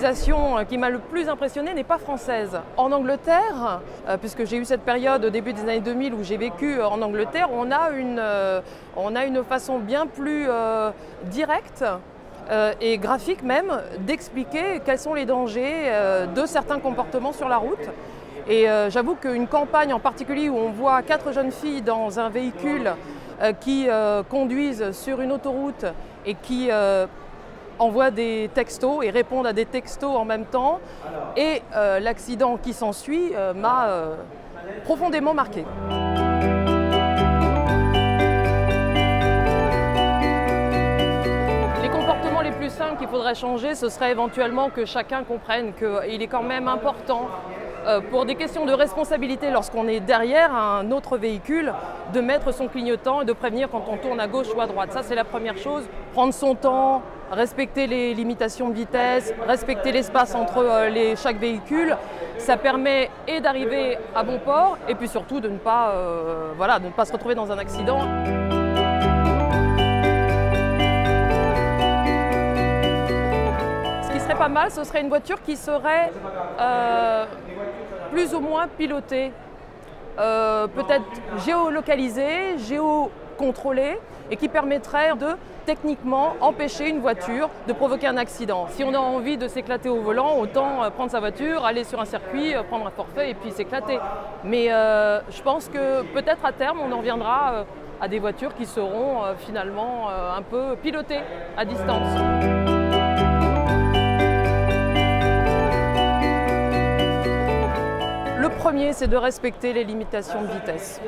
l'utilisation qui m'a le plus impressionné n'est pas française. En Angleterre, puisque j'ai eu cette période au début des années 2000 où j'ai vécu en Angleterre, on a une façon bien plus directe et graphique même d'expliquer quels sont les dangers de certains comportements sur la route. Et j'avoue qu'une campagne en particulier où on voit 4 jeunes filles dans un véhicule qui conduisent sur une autoroute et qui envoient des textos et répondent à des textos en même temps, et l'accident qui s'ensuit m'a profondément marqué. Les comportements les plus simples qu'il faudrait changer, ce serait éventuellement que chacun comprenne qu'il est quand même important pour des questions de responsabilité lorsqu'on est derrière un autre véhicule, de mettre son clignotant et de prévenir quand on tourne à gauche ou à droite. Ça, c'est la première chose. Prendre son temps, respecter les limitations de vitesse, respecter l'espace entre chaque véhicule, ça permet et d'arriver à bon port et puis surtout de ne pas se retrouver dans un accident. Ce qui serait pas mal, ce serait une voiture qui serait plus ou moins pilotée, peut-être géolocalisée, géocontrôlée, et qui permettrait de techniquement empêcher une voiture de provoquer un accident. Si on a envie de s'éclater au volant, autant prendre sa voiture, aller sur un circuit, prendre un forfait et puis s'éclater. Mais je pense que peut-être à terme, on en viendra à des voitures qui seront finalement un peu pilotées à distance. Le premier, c'est de respecter les limitations de vitesse.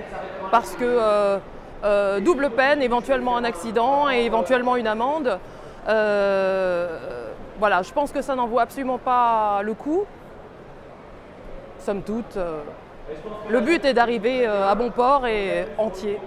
Parce que double peine, éventuellement un accident et éventuellement une amende. Voilà, je pense que ça n'en vaut absolument pas le coup. Somme toute, le but est d'arriver à bon port et entier.